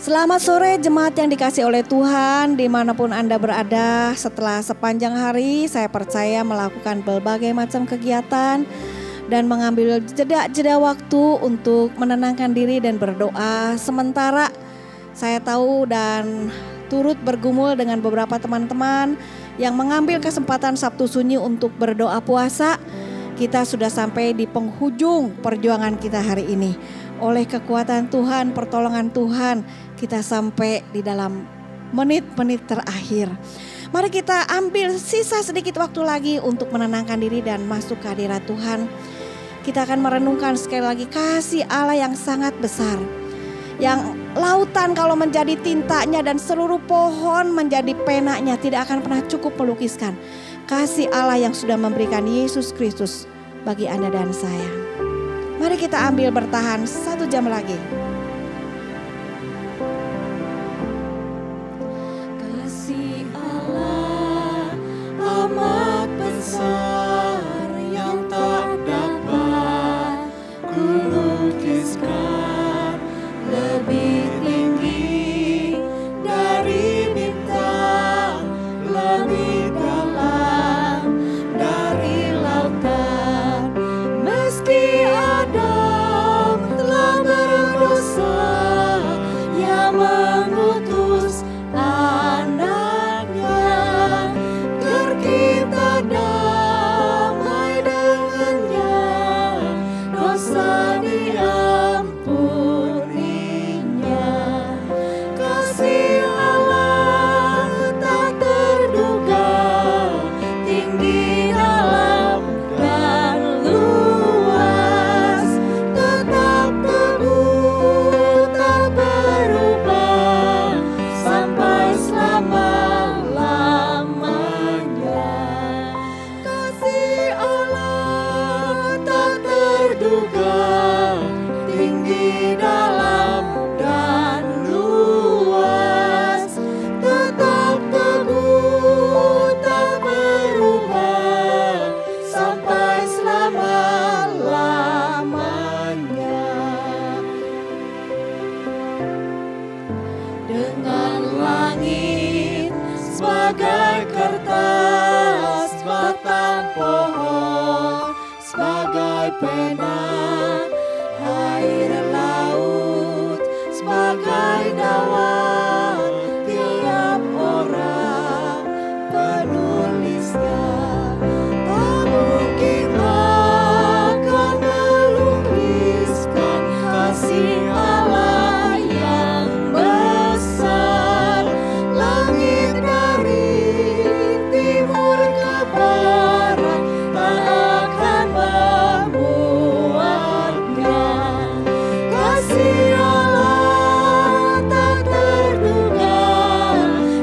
Selamat sore jemaat yang dikasihi oleh Tuhan dimanapun Anda berada. Setelah sepanjang hari saya percaya melakukan berbagai macam kegiatan dan mengambil jeda waktu untuk menenangkan diri dan berdoa. Sementara saya tahu dan turut bergumul dengan beberapa teman-teman yang mengambil kesempatan Sabtu Sunyi untuk berdoa puasa. Kita sudah sampai di penghujung perjuangan kita hari ini. Oleh kekuatan Tuhan, pertolongan Tuhan, kita sampai di dalam menit-menit terakhir. Mari kita ambil sisa sedikit waktu lagi untuk menenangkan diri dan masuk ke hadirat Tuhan. Kita akan merenungkan sekali lagi kasih Allah yang sangat besar. Yang lautan kalau menjadi tintanya dan seluruh pohon menjadi penanya tidak akan pernah cukup melukiskan kasih Allah yang sudah memberikan Yesus Kristus bagi Anda dan saya. Mari kita ambil bertahan 1 jam lagi. Kasih Allah amat besar yang tak dapat kulukiskan, lebih tinggi dari bintang, lebih dalam dari lautan. Meski Adam telah berdosa, Ia mengutus anaknya, agar kita damai dengannya, dosa diampuninya. Kasih Allah tak terduga, tinggi dalam dan luas, tetap teguh tak berubah sampai selama-lamanya. Kasih Allah tak terduga, tinggi dalam dan luas, tetap teguh tak berubah sampai selama-lamanya. Dengan langit sebagai kertas, batang pohon sebagai pena, air laut sebagai dawan, tiap orang penulisnya tak mungkin akan melukiskan kasih Allah yang besar. Langit dari timur ke barat tak akan memuatnya. Kasih Allah tak terduga,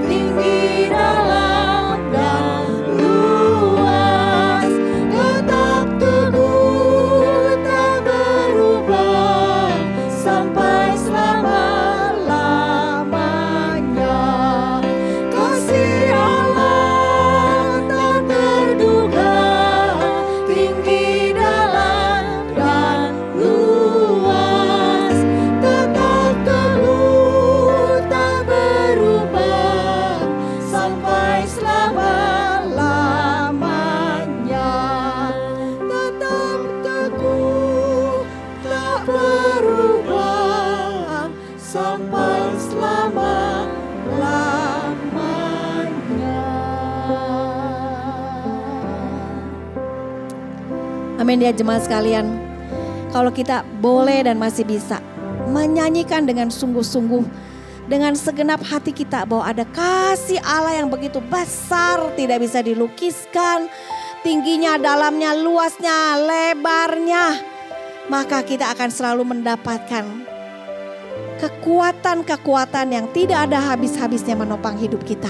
tinggi dalam dan luas, tetap teguh tak berubah sampai selama-lamanya. Kasih Allah tak terduga, tinggi dalam dan luas, tetap teguh tak berubah sampai selama-lamanya. Tetap teguh tak berubah sampai selama-lamanya. Amin ya jemaat sekalian. Kalau kita boleh dan masih bisa menyanyikan dengan sungguh-sungguh, dengan segenap hati kita bahwa ada kasih Allah yang begitu besar, tidak bisa dilukiskan, tingginya, dalamnya, luasnya, lebarnya, maka kita akan selalu mendapatkan kekuatan-kekuatan yang tidak ada habis-habisnya menopang hidup kita,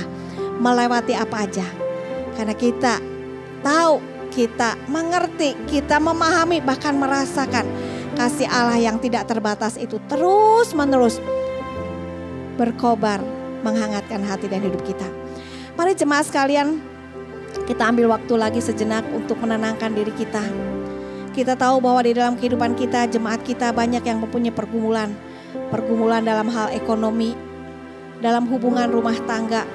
melewati apa aja. Karena kita tahu, kita mengerti, kita memahami, bahkan merasakan kasih Allah yang tidak terbatas itu terus-menerus berkobar, menghangatkan hati dan hidup kita. Mari jemaat sekalian, kita ambil waktu lagi sejenak untuk menenangkan diri kita. Kita tahu bahwa di dalam kehidupan kita, jemaat kita banyak yang mempunyai pergumulan. pergumulan dalam hal ekonomi, dalam hubungan rumah tangga.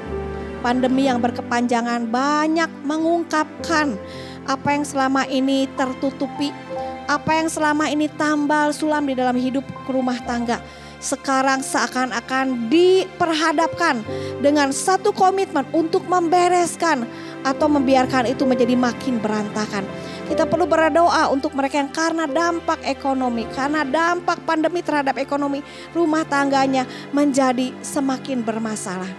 Pandemi yang berkepanjangan banyak mengungkapkan apa yang selama ini tertutupi, apa yang selama ini tambal sulam di dalam hidup rumah tangga. Sekarang seakan-akan diperhadapkan dengan satu komitmen untuk membereskan atau membiarkan itu menjadi makin berantakan. Kita perlu berdoa untuk mereka yang karena dampak ekonomi, karena dampak pandemi terhadap ekonomi, rumah tangganya menjadi semakin bermasalah.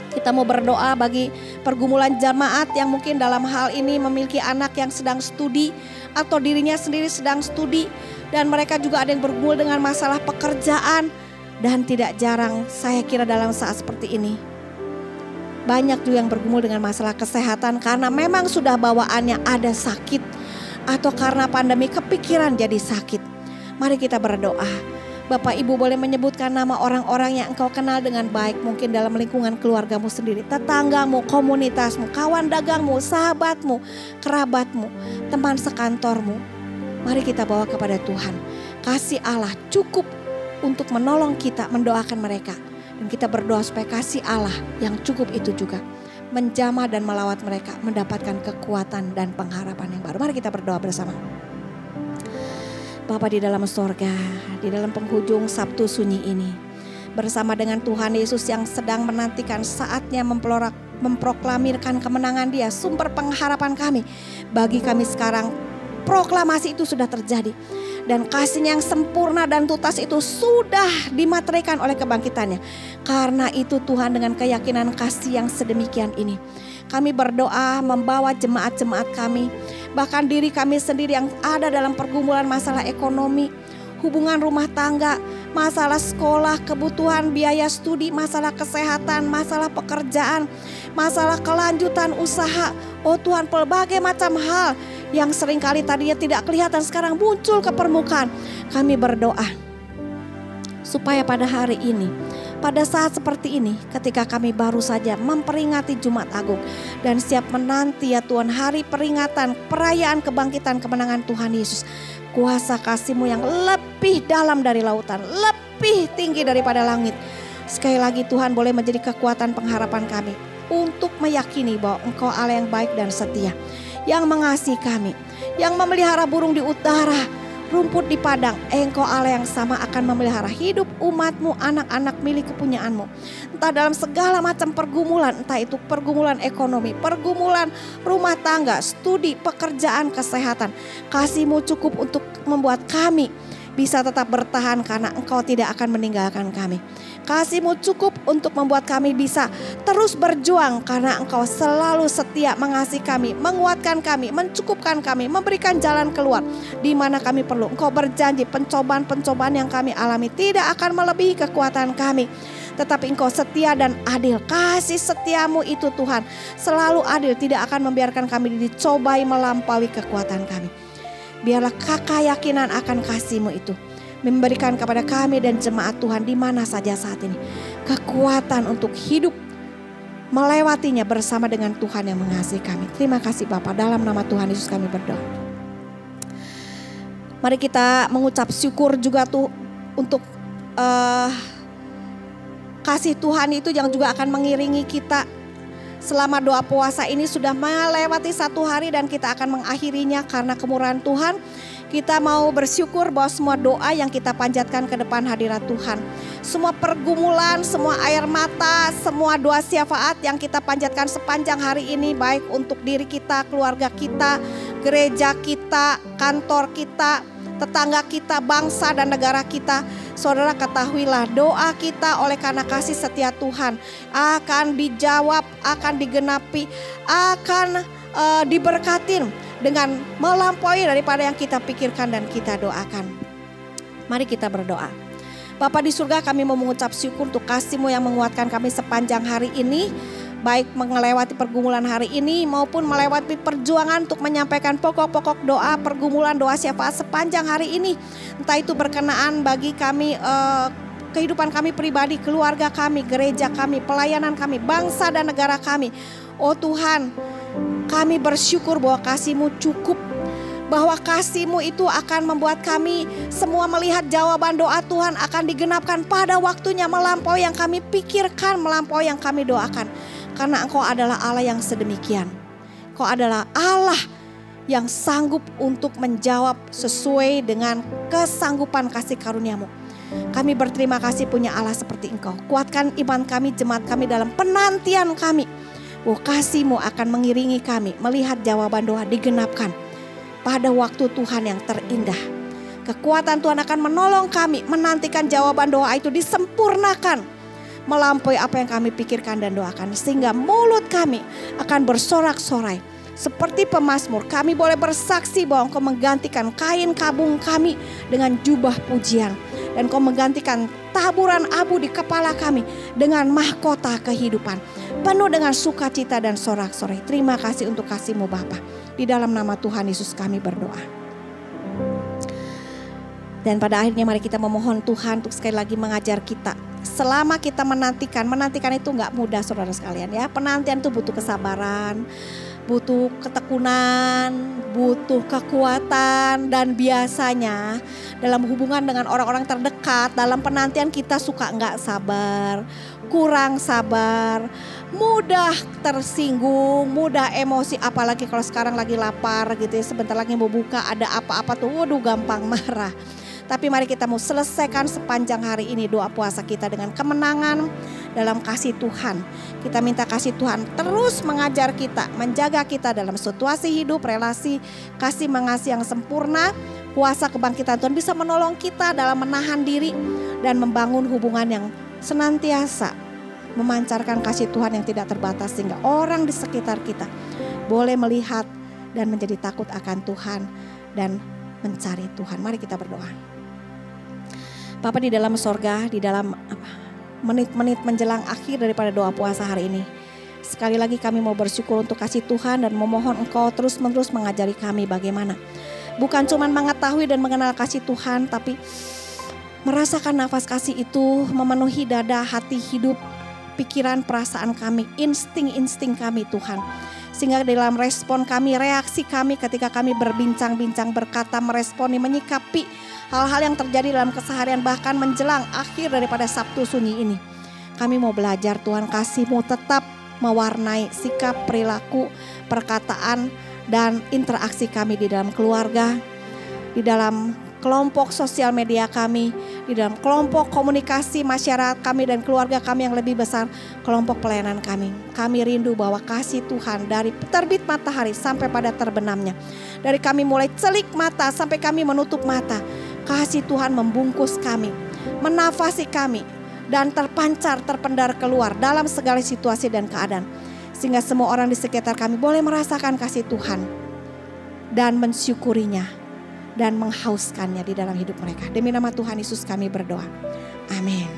Kita mau berdoa bagi pergumulan jemaat yang mungkin dalam hal ini memiliki anak yang sedang studi atau dirinya sendiri sedang studi, dan mereka juga ada yang bergumul dengan masalah pekerjaan. Dan tidak jarang saya kira dalam saat seperti ini banyak juga yang bergumul dengan masalah kesehatan karena memang sudah bawaannya ada sakit atau karena pandemi kepikiran jadi sakit. Mari kita berdoa. Bapak Ibu boleh menyebutkan nama orang-orang yang engkau kenal dengan baik, mungkin dalam lingkungan keluargamu sendiri, tetanggamu, komunitasmu, kawan dagangmu, sahabatmu, kerabatmu, teman sekantormu. Mari kita bawa kepada Tuhan. Kasih Allah cukup untuk menolong kita mendoakan mereka. Dan kita berdoa supaya kasih Allah yang cukup itu juga menjamah dan melawat mereka, mendapatkan kekuatan dan pengharapan yang baru. Mari kita berdoa bersama. Bapa di dalam sorga, di dalam penghujung Sabtu sunyi ini, bersama dengan Tuhan Yesus yang sedang menantikan saatnya memproklamirkan kemenangan Dia, sumber pengharapan kami. Bagi kami sekarang, proklamasi itu sudah terjadi. Dan kasih-Nya yang sempurna dan tuntas itu sudah dimateraikan oleh kebangkitannya. Karena itu Tuhan, dengan keyakinan kasih yang sedemikian ini, kami berdoa membawa jemaat-jemaat kami, bahkan diri kami sendiri yang ada dalam pergumulan masalah ekonomi, hubungan rumah tangga, masalah sekolah, kebutuhan biaya studi, masalah kesehatan, masalah pekerjaan, masalah kelanjutan usaha. Oh Tuhan, berbagai macam hal yang seringkali tadinya tidak kelihatan sekarang muncul ke permukaan. Kami berdoa supaya pada hari ini, pada saat seperti ini, ketika kami baru saja memperingati Jumat Agung dan siap menanti ya Tuhan hari peringatan perayaan kebangkitan kemenangan Tuhan Yesus, kuasa kasih-Mu yang lebih dalam dari lautan, lebih tinggi daripada langit, sekali lagi Tuhan boleh menjadi kekuatan pengharapan kami untuk meyakini bahwa Engkau Allah yang baik dan setia, yang mengasihi kami, yang memelihara burung di udara, rumput di padang. Engkau Allah yang sama akan memelihara hidup umat-Mu, anak-anak milik kepunyaan-Mu. Entah dalam segala macam pergumulan, entah itu pergumulan ekonomi, pergumulan rumah tangga, studi, pekerjaan, kesehatan. Kasih-Mu cukup untuk membuat kami bisa tetap bertahan karena Engkau tidak akan meninggalkan kami. Kasih-Mu cukup untuk membuat kami bisa terus berjuang karena Engkau selalu setia mengasihi kami, menguatkan kami, mencukupkan kami, memberikan jalan keluar di mana kami perlu. Engkau berjanji pencobaan-pencobaan yang kami alami tidak akan melebihi kekuatan kami. Tetapi Engkau setia dan adil. Kasih setiamu itu Tuhan selalu adil, tidak akan membiarkan kami dicobai melampaui kekuatan kami. Biarlah keyakinan akan kasih-Mu itu memberikan kepada kami dan jemaat Tuhan di mana saja saat ini kekuatan untuk hidup melewatinya bersama dengan Tuhan yang mengasihi kami. Terima kasih Bapa, dalam nama Tuhan Yesus kami berdoa. Mari kita mengucap syukur juga tuh untuk kasih Tuhan itu yang juga akan mengiringi kita selama doa puasa ini. Sudah melewati satu hari dan kita akan mengakhirinya karena kemurahan Tuhan. Kita mau bersyukur bahwa semua doa yang kita panjatkan ke depan hadirat Tuhan, semua pergumulan, semua air mata, semua doa syafaat yang kita panjatkan sepanjang hari ini, baik untuk diri kita, keluarga kita, gereja kita, kantor kita, tetangga kita, bangsa dan negara kita. Saudara, ketahuilah doa kita oleh karena kasih setia Tuhan akan dijawab, akan digenapi, akan diberkatin dengan melampaui daripada yang kita pikirkan dan kita doakan. Mari kita berdoa. Bapa di surga, kami mau mengucap syukur untuk kasih-Mu yang menguatkan kami sepanjang hari ini, baik melewati pergumulan hari ini maupun melewati perjuangan untuk menyampaikan pokok-pokok doa, pergumulan doa syafaat sepanjang hari ini. Entah itu berkenaan bagi kami, kehidupan kami pribadi, keluarga kami, gereja kami, pelayanan kami, bangsa dan negara kami. Oh Tuhan, kami bersyukur bahwa kasih-Mu cukup bahwa kasih-Mu itu akan membuat kami semua melihat jawaban doa Tuhan akan digenapkan pada waktunya, melampaui yang kami pikirkan, melampaui yang kami doakan. Karena Engkau adalah Allah yang sedemikian. Engkau adalah Allah yang sanggup untuk menjawab sesuai dengan kesanggupan kasih karunia-Mu. Kami berterima kasih punya Allah seperti Engkau. Kuatkan iman kami, jemaat kami dalam penantian kami. Kasih-Mu akan mengiringi kami melihat jawaban doa digenapkan pada waktu Tuhan yang terindah. Kekuatan Tuhan akan menolong kami menantikan jawaban doa itu disempurnakan, melampaui apa yang kami pikirkan dan doakan. Sehingga mulut kami akan bersorak-sorai. Seperti pemazmur, kami boleh bersaksi bahwa Engkau menggantikan kain kabung kami dengan jubah pujian. Dan Engkau menggantikan taburan abu di kepala kami dengan mahkota kehidupan. Penuh dengan sukacita dan sorak-sorai. Terima kasih untuk kasih-Mu Bapa. Di dalam nama Tuhan Yesus kami berdoa. Dan pada akhirnya mari kita memohon Tuhan untuk sekali lagi mengajar kita. Selama kita menantikan itu gak mudah saudara sekalian ya. Penantian itu butuh kesabaran, butuh ketekunan, butuh kekuatan. Dan biasanya dalam hubungan dengan orang-orang terdekat, dalam penantian kita suka gak sabar, kurang sabar, mudah tersinggung, mudah emosi. Apalagi kalau sekarang lagi lapar gitu ya, sebentar lagi mau buka ada apa-apa tuh, waduh gampang marah. Tapi mari kita mau selesaikan sepanjang hari ini doa puasa kita dengan kemenangan dalam kasih Tuhan. Kita minta kasih Tuhan terus mengajar kita, menjaga kita dalam situasi hidup, relasi, kasih mengasihi yang sempurna. Kuasa kebangkitan Tuhan bisa menolong kita dalam menahan diri dan membangun hubungan yang senantiasa memancarkan kasih Tuhan yang tidak terbatas. Sehingga orang di sekitar kita boleh melihat dan menjadi takut akan Tuhan dan mencari Tuhan. Mari kita berdoa. Bapa di dalam sorga, di dalam menit-menit menjelang akhir daripada doa puasa hari ini. Sekali lagi kami mau bersyukur untuk kasih Tuhan dan memohon Engkau terus-menerus mengajari kami bagaimana. Bukan cuma mengetahui dan mengenal kasih Tuhan, tapi merasakan nafas kasih itu memenuhi dada, hati, hidup, pikiran, perasaan kami, insting-insting kami Tuhan. Sehingga dalam respon kami, reaksi kami ketika kami berbincang-bincang, berkata, meresponi, menyikapi hal-hal yang terjadi dalam keseharian bahkan menjelang akhir daripada Sabtu Sunyi ini. Kami mau belajar Tuhan, kasih-Mu tetap mewarnai sikap, perilaku, perkataan, dan interaksi kami di dalam keluarga, di dalam kelompok sosial media kami, di dalam kelompok komunikasi masyarakat kami dan keluarga kami yang lebih besar, kelompok pelayanan kami. Kami rindu bahwa kasih Tuhan dari terbit matahari sampai pada terbenamnya. Dari kami mulai celik mata sampai kami menutup mata. Kasih Tuhan membungkus kami, menafasi kami, dan terpancar, terpendar keluar dalam segala situasi dan keadaan. Sehingga semua orang di sekitar kami boleh merasakan kasih Tuhan dan mensyukurinya dan menghauskannya di dalam hidup mereka. Demi nama Tuhan Yesus kami berdoa. Amin.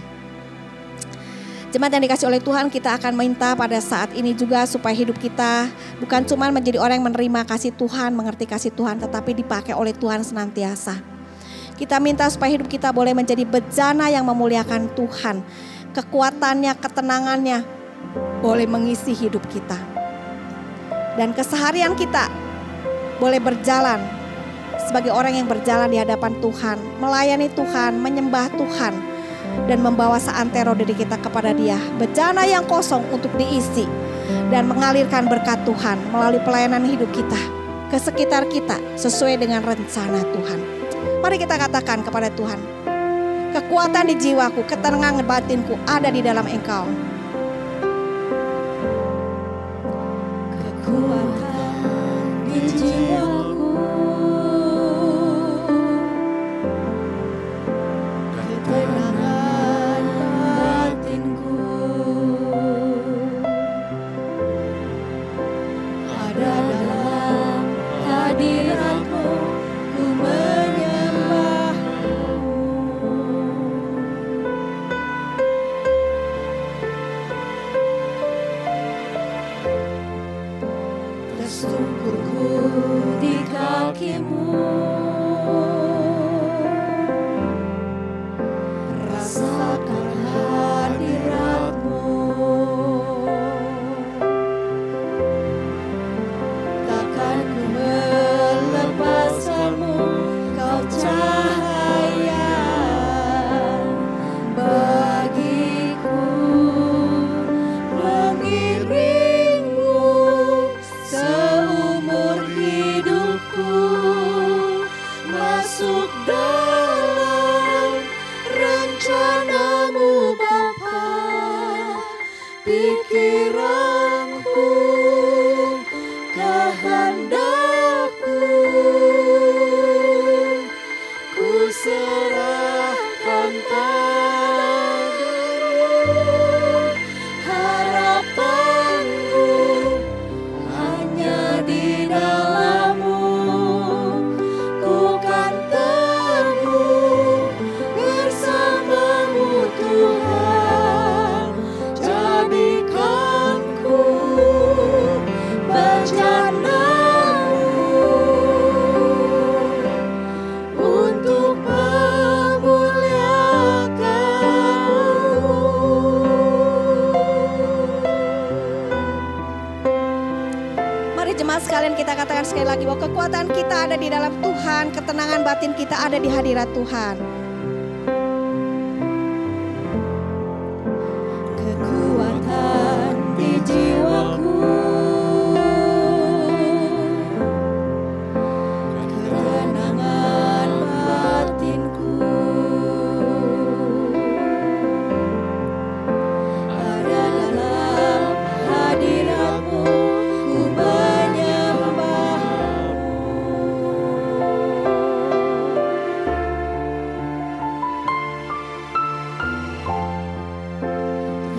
Jemaat yang dikasih oleh Tuhan, kita akan minta pada saat ini juga supaya hidup kita bukan cuma menjadi orang yang menerima kasih Tuhan, mengerti kasih Tuhan, tetapi dipakai oleh Tuhan senantiasa. Kita minta supaya hidup kita boleh menjadi bejana yang memuliakan Tuhan. Kekuatannya, ketenangannya boleh mengisi hidup kita. Dan keseharian kita boleh berjalan sebagai orang yang berjalan di hadapan Tuhan, melayani Tuhan, menyembah Tuhan, dan membawa seantero diri kita kepada Dia. Bejana yang kosong untuk diisi dan mengalirkan berkat Tuhan melalui pelayanan hidup kita ke sekitar kita sesuai dengan rencana Tuhan. Mari kita katakan kepada Tuhan, kekuatan di jiwaku, ketenangan batinku ada di dalam Engkau. Kekuatan di jiwaku, ketenangan batinku ada dalam hadirat-Mu, ku menyembah-Mu. Tersungkurku di kaki-Mu, rasakan hadirat-Mu. Takkan ku melepaskan sekalian kita katakan sekali lagi bahwa kekuatan kita ada di dalam Tuhan, ketenangan batin kita ada di hadirat Tuhan. Kekuatan di jiwaku, ketenangan batinku, ada dalam hadirat-Mu, ku menyembah-Mu.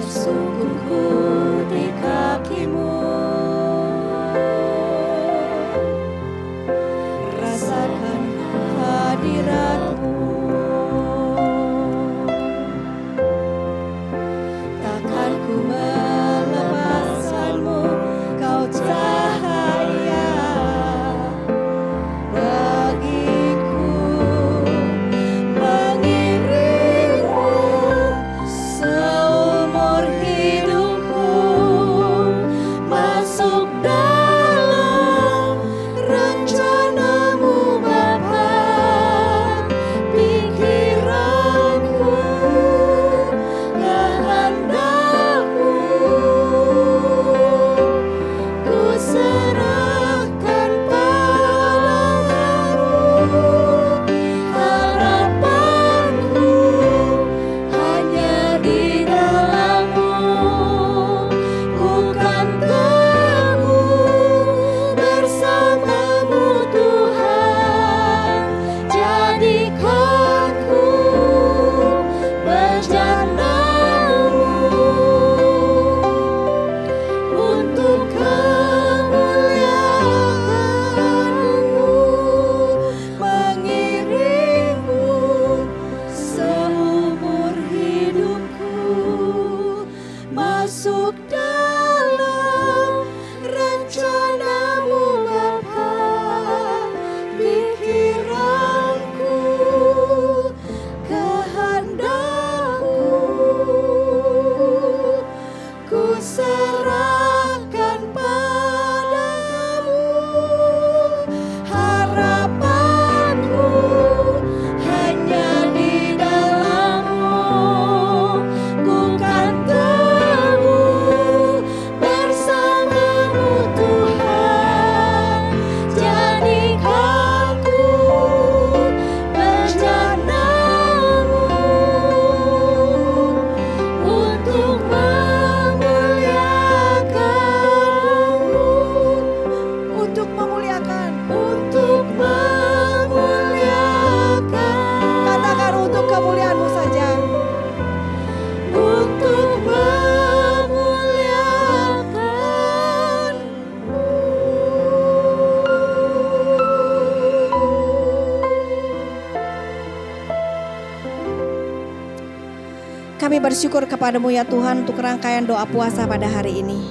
Tersungkurku di kaki-Mu, rasakan hadirat-Mu. Takkan ku melepaskan-Mu, Kau cahaya bagiku, mengiringmu seumur hidupku, masuk dalam rencana-Mu Bapa, pikiranku, kehendak-Mu, ku serahkan padamu. Harapanku hanya di dalam-Mu, ku kan teguh bersama-Mu Tuhan. Jadikan ku bejana-Mu untuk kemuliaan-Mu, mengiringmu seumur hidupku, masuk dalam rencana-Mu Bapa, pikiranku, kehendak-Mu, ku serahkan padamu. Harapanku hanya di dalam-Mu, ku kan teguh bersama-Mu Tuhan. Jadikan ku bejana-Mu untuk memuliakan-Mu, Untuk memuliakan. untuk memuliakan, Katakan untuk kemuliaan-Mu saja. untuk memuliakan. Kami bersyukur kepadamu ya Tuhan untuk rangkaian doa puasa pada hari ini.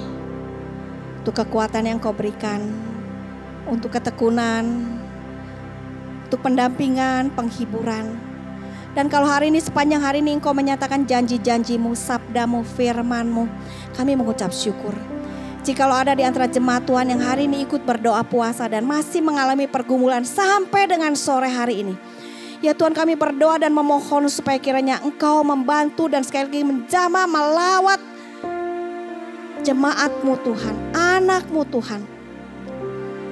Untuk kekuatan yang Kau berikan, untuk ketekunan, untuk pendampingan, penghiburan. Dan kalau hari ini sepanjang hari ini Engkau menyatakan janji-janji-Mu, sabda-Mu, firman-Mu, kami mengucap syukur. Jikalau ada di antara jemaat Tuhan yang hari ini ikut berdoa puasa dan masih mengalami pergumulan sampai dengan sore hari ini, ya Tuhan, kami berdoa dan memohon supaya kiranya Engkau membantu dan sekali lagi menjamah melawat jemaat-Mu Tuhan, anak-Mu Tuhan,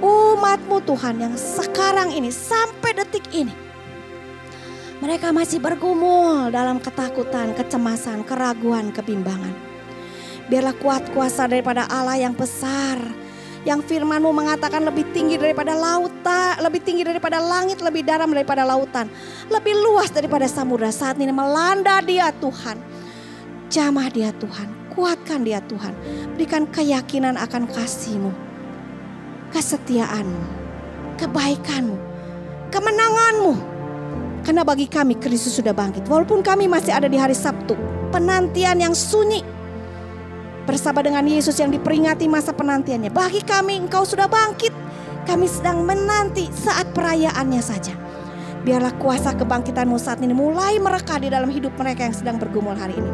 umat-Mu Tuhan yang sekarang ini sampai detik ini mereka masih bergumul dalam ketakutan, kecemasan, keraguan, kebimbangan. Biarlah kuat kuasa daripada Allah yang besar, yang firman-Mu mengatakan lebih tinggi daripada lautan, lebih tinggi daripada langit, lebih dalam daripada lautan, lebih luas daripada samudra, saat ini melanda dia Tuhan. Jamah dia Tuhan, kuatkan dia Tuhan, berikan keyakinan akan kasih-Mu, kesetiaan-Mu, kebaikan-Mu, kemenangan-Mu. Karena bagi kami Kristus sudah bangkit. Walaupun kami masih ada di hari Sabtu, penantian yang sunyi bersama dengan Yesus yang diperingati masa penantiannya. Bagi kami Engkau sudah bangkit. Kami sedang menanti saat perayaannya saja. Biarlah kuasa kebangkitan-Mu saat ini mulai merekah di dalam hidup mereka yang sedang bergumul hari ini.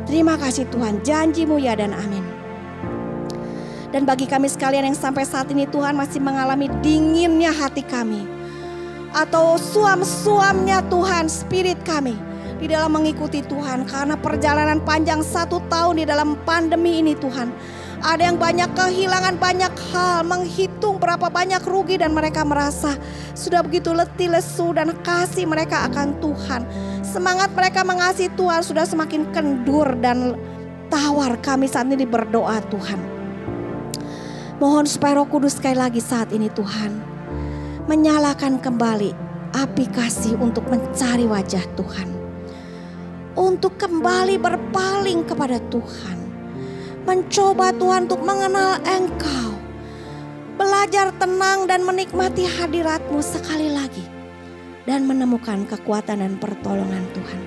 Terima kasih Tuhan, janji-Mu ya dan amin. Dan bagi kami sekalian yang sampai saat ini Tuhan masih mengalami dinginnya hati kami, atau suam-suamnya Tuhan spirit kami di dalam mengikuti Tuhan, karena perjalanan panjang 1 tahun di dalam pandemi ini Tuhan. Ada yang banyak kehilangan banyak hal, menghitung berapa banyak rugi, dan mereka merasa sudah begitu letih lesu, dan kasih mereka akan Tuhan, semangat mereka mengasihi Tuhan sudah semakin kendur dan tawar. Kami saat ini berdoa Tuhan, mohon supaya Roh Kudus sekali lagi saat ini Tuhan menyalakan kembali api kasih untuk mencari wajah Tuhan, untuk kembali berpaling kepada Tuhan, mencoba Tuhan untuk mengenal Engkau, belajar tenang dan menikmati hadirat-Mu sekali lagi, dan menemukan kekuatan dan pertolongan Tuhan.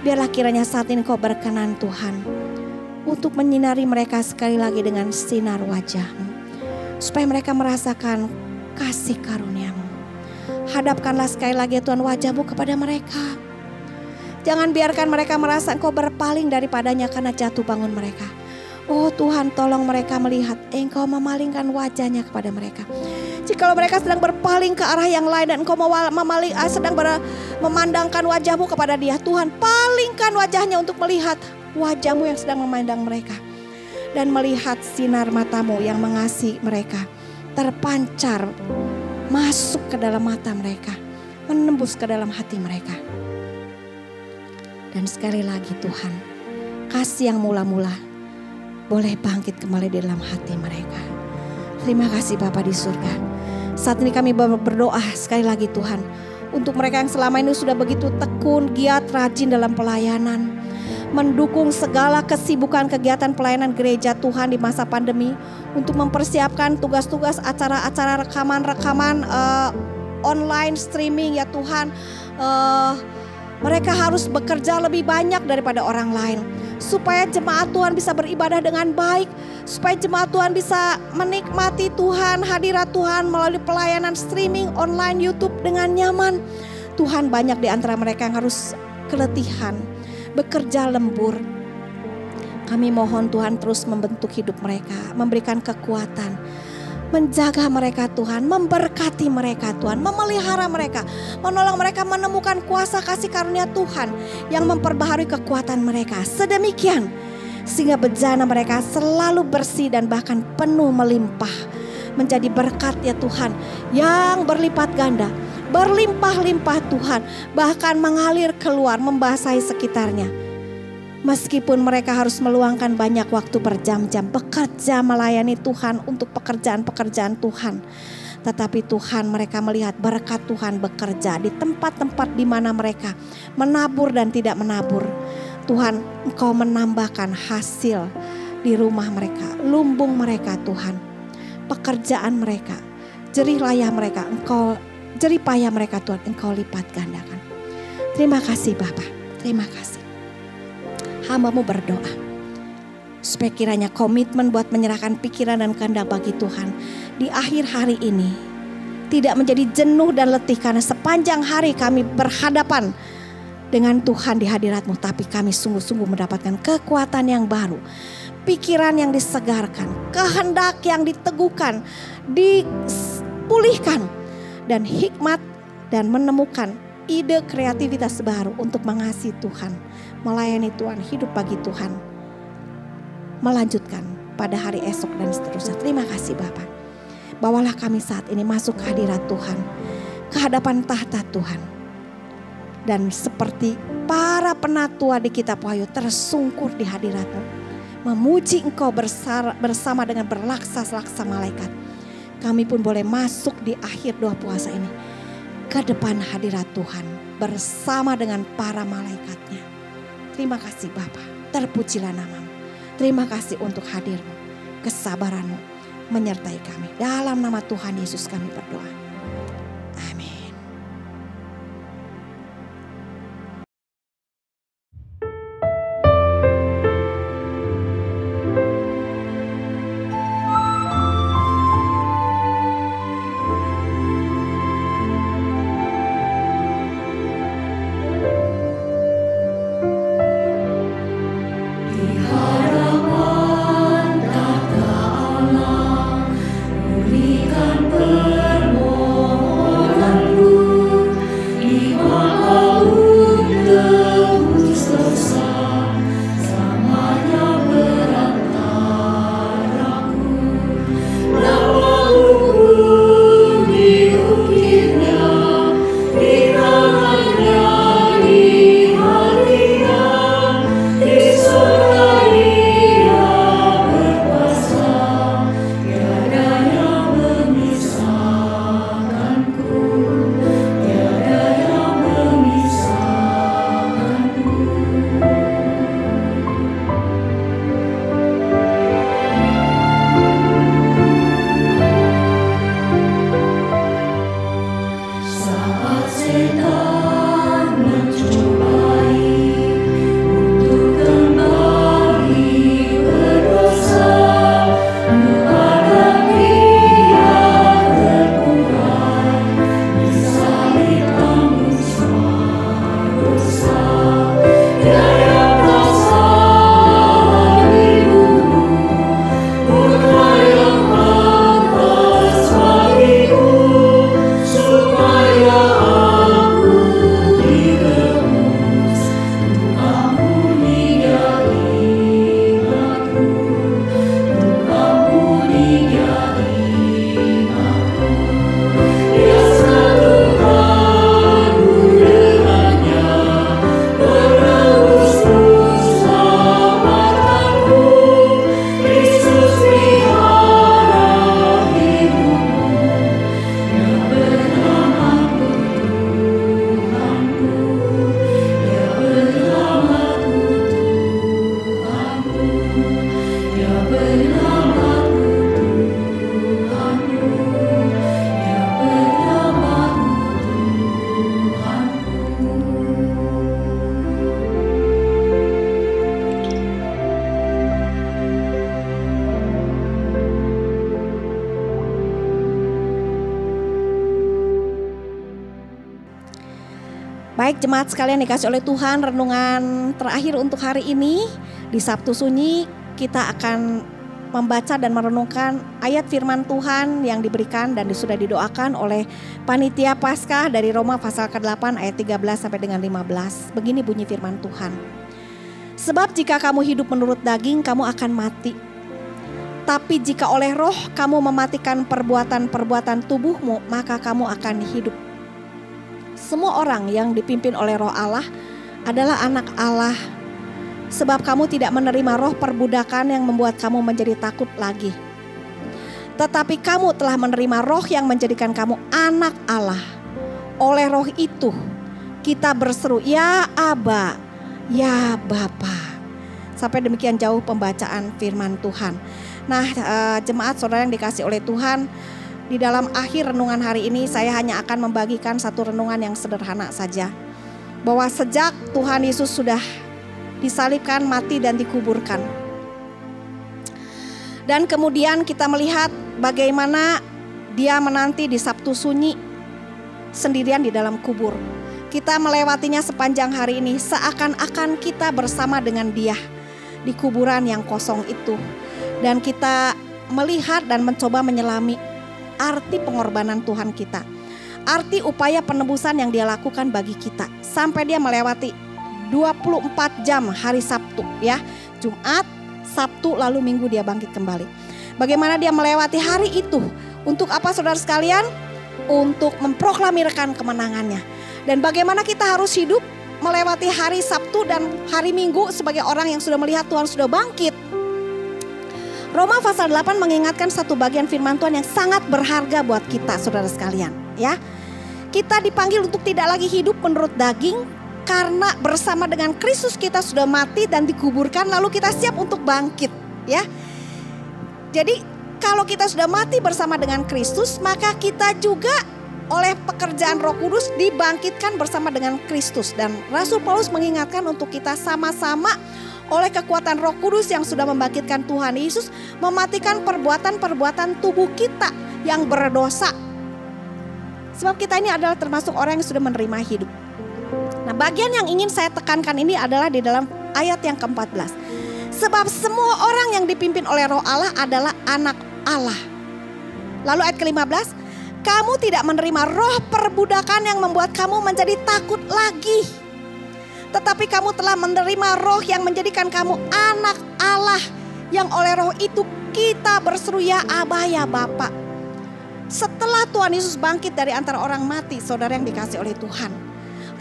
Biarlah kiranya saat ini Kau berkenan Tuhan untuk menyinari mereka sekali lagi dengan sinar wajah-Mu, supaya mereka merasakan kasih karunia-Mu. Hadapkanlah sekali lagi Tuhan wajah-Mu kepada mereka. Jangan biarkan mereka merasa Engkau berpaling daripadanya karena jatuh bangun mereka. Oh Tuhan, tolong mereka melihat Engkau memalingkan wajahnya kepada mereka. Jikalau mereka sedang berpaling ke arah yang lain dan Engkau sedang memandangkan wajah-Mu kepada dia, Tuhan palingkan wajahnya untuk melihat wajah-Mu yang sedang memandang mereka, dan melihat sinar mata-Mu yang mengasihi mereka terpancar masuk ke dalam mata mereka, menembus ke dalam hati mereka. Dan sekali lagi Tuhan, kasih yang mula-mula boleh bangkit kembali di dalam hati mereka. Terima kasih Bapa di surga. Saat ini kami berdoa sekali lagi Tuhan, untuk mereka yang selama ini sudah begitu tekun, giat, rajin dalam pelayanan, mendukung segala kesibukan kegiatan pelayanan gereja Tuhan di masa pandemi, untuk mempersiapkan tugas-tugas acara-acara rekaman online streaming ya Tuhan. Mereka harus bekerja lebih banyak daripada orang lain, supaya jemaat Tuhan bisa beribadah dengan baik, supaya jemaat Tuhan bisa menikmati Tuhan, hadirat Tuhan melalui pelayanan streaming online YouTube dengan nyaman. Tuhan, banyak di antara mereka yang harus keletihan, bekerja lembur. Kami mohon Tuhan terus membentuk hidup mereka, memberikan kekuatan, menjaga mereka Tuhan, memberkati mereka Tuhan, memelihara mereka, menolong mereka menemukan kuasa kasih karunia Tuhan yang memperbaharui kekuatan mereka. Sedemikian sehingga bejana mereka selalu bersih dan bahkan penuh melimpah, menjadi berkat ya Tuhan yang berlipat ganda, berlimpah-limpah Tuhan, bahkan mengalir keluar membasahi sekitarnya. Meskipun mereka harus meluangkan banyak waktu berjam-jam bekerja melayani Tuhan untuk pekerjaan-pekerjaan Tuhan, tetapi Tuhan, mereka melihat berkat Tuhan bekerja di tempat-tempat di mana mereka menabur dan tidak menabur. Tuhan, Engkau menambahkan hasil di rumah mereka, lumbung mereka Tuhan, pekerjaan mereka, jerih payah mereka, jerih payah mereka Tuhan, Engkau lipat gandakan. Terima kasih Bapa, terima kasih. Hamba-Mu berdoa supaya kiranya komitmen buat menyerahkan pikiran dan kehendak bagi Tuhan di akhir hari ini tidak menjadi jenuh dan letih, karena sepanjang hari kami berhadapan dengan Tuhan di hadirat-Mu, tapi kami sungguh-sungguh mendapatkan kekuatan yang baru, pikiran yang disegarkan, kehendak yang diteguhkan, dipulihkan, dan hikmat, dan menemukan ide kreativitas baru untuk mengasihi Tuhan, melayani Tuhan, hidup bagi Tuhan, melanjutkan pada hari esok dan seterusnya. Terima kasih Bapa. Bawalah kami saat ini masuk ke hadirat Tuhan, ke hadapan tahta Tuhan. Dan seperti para penatua di kitab Wahyu tersungkur di hadirat-Mu, memuji Engkau bersama dengan berlaksa-laksa malaikat. Kami pun boleh masuk di akhir doa puasa ini ke depan hadirat Tuhan bersama dengan para malaikatnya. Terima kasih Bapa, terpujilah nama-Mu. Terima kasih untuk hadir-Mu, kesabaran-Mu menyertai kami. Dalam nama Tuhan Yesus kami berdoa. Amin. Di hadapan tahta Baik jemaat sekalian dikasih oleh Tuhan, renungan terakhir untuk hari ini di Sabtu Sunyi kita akan membaca dan merenungkan ayat firman Tuhan yang diberikan dan sudah didoakan oleh Panitia Paskah dari Roma pasal ke-8 ayat 13 sampai dengan 15. Begini bunyi firman Tuhan. Sebab jika kamu hidup menurut daging, kamu akan mati. Tapi jika oleh roh kamu mematikan perbuatan-perbuatan tubuhmu, maka kamu akan hidup. Semua orang yang dipimpin oleh roh Allah adalah anak Allah. Sebab kamu tidak menerima roh perbudakan yang membuat kamu menjadi takut lagi. Tetapi kamu telah menerima roh yang menjadikan kamu anak Allah. Oleh roh itu kita berseru, ya Aba, ya Bapa. Sampai demikian jauh pembacaan firman Tuhan. Nah jemaat saudara yang dikasih oleh Tuhan, di dalam akhir renungan hari ini saya hanya akan membagikan satu renungan yang sederhana saja. Bahwa sejak Tuhan Yesus sudah disalibkan, mati dan dikuburkan. Dan kemudian kita melihat bagaimana dia menanti di Sabtu Sunyi sendirian di dalam kubur. Kita melewatinya sepanjang hari ini seakan-akan kita bersama dengan dia di kuburan yang kosong itu. Dan kita melihat dan mencoba menyelami arti pengorbanan Tuhan kita. Arti upaya penebusan yang dia lakukan bagi kita. Sampai dia melewati 24 jam hari Sabtu ya. Jumat, Sabtu, lalu Minggu dia bangkit kembali. Bagaimana dia melewati hari itu? Untuk apa saudara sekalian? Untuk memproklamirkan kemenangannya. Dan bagaimana kita harus hidup melewati hari Sabtu dan hari Minggu sebagai orang yang sudah melihat Tuhan sudah bangkit. Roma pasal 8 mengingatkan satu bagian firman Tuhan yang sangat berharga buat kita saudara sekalian ya. Kita dipanggil untuk tidak lagi hidup menurut daging karena bersama dengan Kristus kita sudah mati dan dikuburkan, lalu kita siap untuk bangkit ya. Jadi kalau kita sudah mati bersama dengan Kristus, maka kita juga oleh pekerjaan Roh Kudus dibangkitkan bersama dengan Kristus. Dan Rasul Paulus mengingatkan untuk kita sama-sama oleh kekuatan Roh Kudus yang sudah membangkitkan Tuhan Yesus, mematikan perbuatan-perbuatan tubuh kita yang berdosa. Sebab kita ini adalah termasuk orang yang sudah menerima hidup. Nah, bagian yang ingin saya tekankan ini adalah di dalam ayat yang ke-14. Sebab semua orang yang dipimpin oleh Roh Allah adalah anak Allah. Lalu ayat ke-15, kamu tidak menerima roh perbudakan yang membuat kamu menjadi takut lagi. Tetapi kamu telah menerima roh yang menjadikan kamu anak Allah. Yang oleh roh itu kita berseru, ya Aba, ya Bapa. Setelah Tuhan Yesus bangkit dari antara orang mati, saudara yang dikasih oleh Tuhan,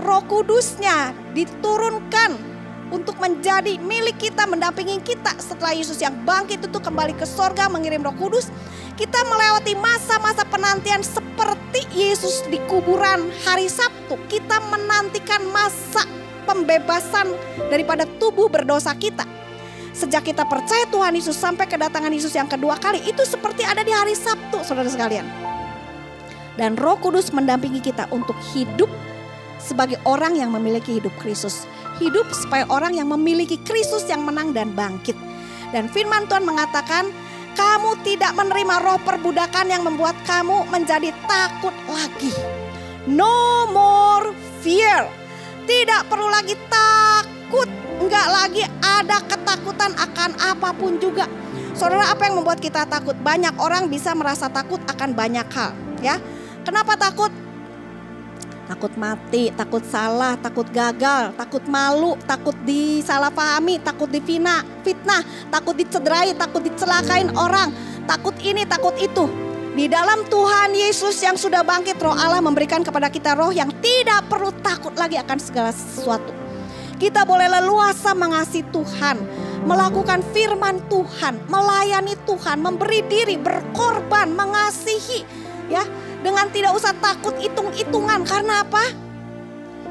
Roh Kudusnya diturunkan untuk menjadi milik kita, mendampingi kita. Setelah Yesus yang bangkit itu kembali ke sorga mengirim Roh Kudus, kita melewati masa-masa penantian seperti Yesus di kuburan hari Sabtu. Kita menantikan masa pembebasan daripada tubuh berdosa kita. Sejak kita percaya Tuhan Yesus sampai kedatangan Yesus yang kedua kali, itu seperti ada di hari Sabtu saudara sekalian. Dan Roh Kudus mendampingi kita untuk hidup sebagai orang yang memiliki hidup Kristus. Hidup supaya orang yang memiliki Kristus yang menang dan bangkit. Dan firman Tuhan mengatakan, kamu tidak menerima roh perbudakan yang membuat kamu menjadi takut lagi. No more fear. Tidak perlu lagi takut. Enggak lagi ada ketakutan akan apapun juga. Saudara, apa yang membuat kita takut? Banyak orang bisa merasa takut akan banyak hal ya. Kenapa takut? Takut mati, takut salah, takut gagal, takut malu, takut disalahpahami, takut difitnah, takut dicederai, takut dicelakain orang, takut ini, takut itu. Di dalam Tuhan Yesus yang sudah bangkit, Roh Allah memberikan kepada kita roh yang tidak perlu takut lagi akan segala sesuatu. Kita boleh leluasa mengasihi Tuhan, melakukan firman Tuhan, melayani Tuhan, memberi diri, berkorban, mengasihi ya. Dengan tidak usah takut hitung-hitungan. Karena apa?